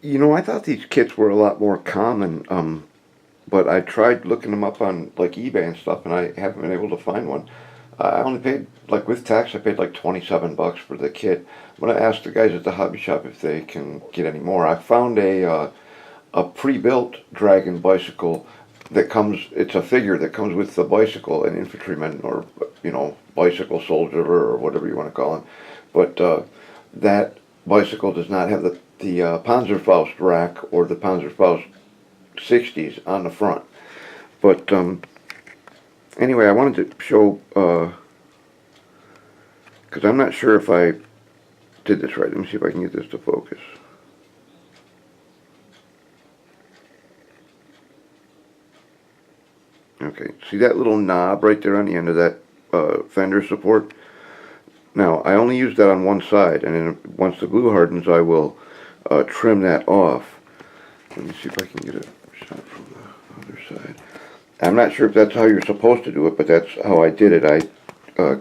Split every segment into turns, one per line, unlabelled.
You know, I thought these kits were a lot more common, but I tried looking them up on like eBay and stuff, and I haven't been able to find one. I only paid, like with tax, I paid like 27 bucks for the kit. When I asked the guys at the hobby shop if they can get any more, I found a pre-built Dragon bicycle that comes. It's a figure that comes with the bicycle, an infantryman or bicycle soldier or whatever you want to call him. But that bicycle does not have the Panzerfaust rack or the Panzerfaust 60s on the front. But anyway, I wanted to show, because I'm not sure if I did this right. Let me see if I can get this to focus. Okay, see that little knob right there on the end of that fender support? Now, I only use that on one side, and then once the glue hardens, I will trim that off. Let me see if I can get a shot from the other side. I'm not sure if that's how you're supposed to do it, but that's how I did it. I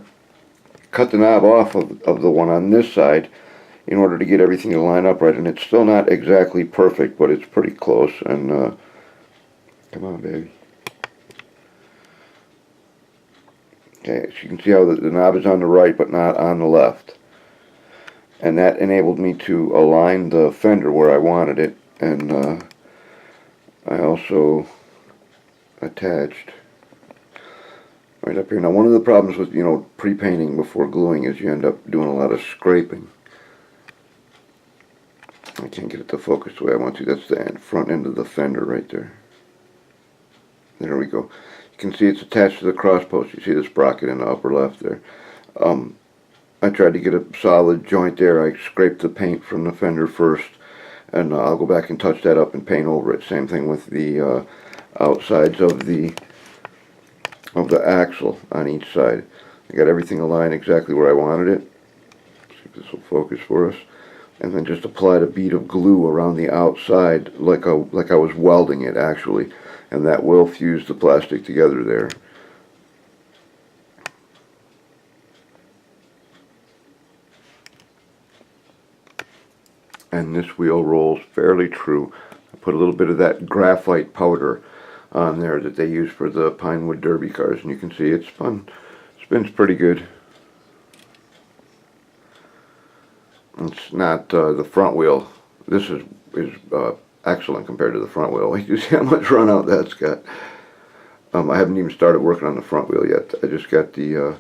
cut the knob off of the one on this side in order to get everything to line up right, and it's still not exactly perfect, but it's pretty close. And come on, baby. Okay, so you can see how the knob is on the right but not on the left. And that enabled me to align the fender where I wanted it. And I also attached right up here. Now, one of the problems with, pre-painting before gluing is you end up doing a lot of scraping. I can't get it to focus the way I want to. That's the front end of the fender right there. There we go. You can see it's attached to the cross post. You see the sprocket in the upper left there. I tried to get a solid joint there. I scraped the paint from the fender first, and I'll go back and touch that up and paint over it. Same thing with the outsides of the axle on each side. I got everything aligned exactly where I wanted it. See if this will focus for us. And then just applied a bead of glue around the outside like I was welding it actually. And that will fuse the plastic together there. And this wheel rolls fairly true. I put a little bit of that graphite powder on there that they use for the Pinewood Derby cars, and you can see it spins pretty good. It's not the front wheel. This is excellent compared to the front wheel. You see how much run out that's got. I haven't even started working on the front wheel yet. I just got the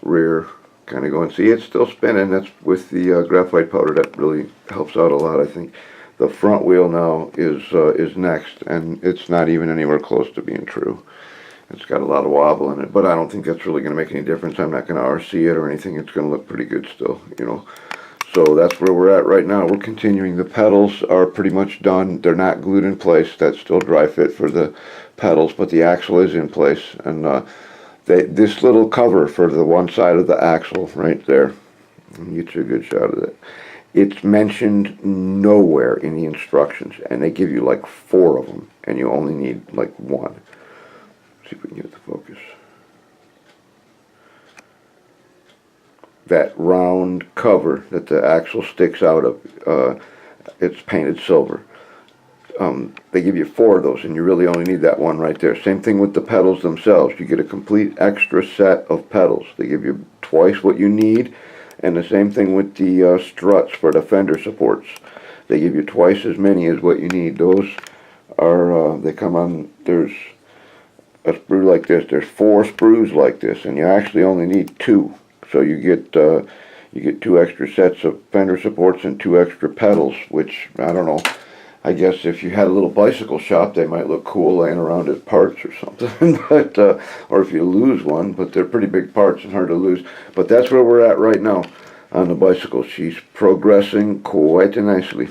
rear kind of going. See, it's still spinning. That's with the graphite powder. That really helps out a lot, I think. The front wheel now is next, and it's not even anywhere close to being true. It's got a lot of wobble in it, but I don't think that's really going to make any difference. I'm not going to RC it or anything. It's going to look pretty good still, So that's where we're at right now. We're continuing. The pedals are pretty much done. They're not glued in place. That's still dry fit for the pedals, but the axle is in place. And this little cover for the one side of the axle right there, let me get you a good shot of that. It's mentioned nowhere in the instructions, and they give you like 4 of them, and you only need like 1. Let's see if we can get the focus. That round cover that the axle sticks out of, it's painted silver. They give you 4 of those, and you really only need that one right there. Same thing with the pedals themselves. You get a complete extra set of pedals. They give you twice what you need, and the same thing with the struts for the fender supports. They give you twice as many as what you need. Those are, they come on, there's a sprue like this. There's 4 sprues like this, and you actually only need 2. So you get 2 extra sets of fender supports and 2 extra pedals, which, I don't know, I guess if you had a little bicycle shop, they might look cool laying around as parts or something, but or if you lose one, but they're pretty big parts and hard to lose. But that's where we're at right now on the bicycle. She's progressing quite nicely.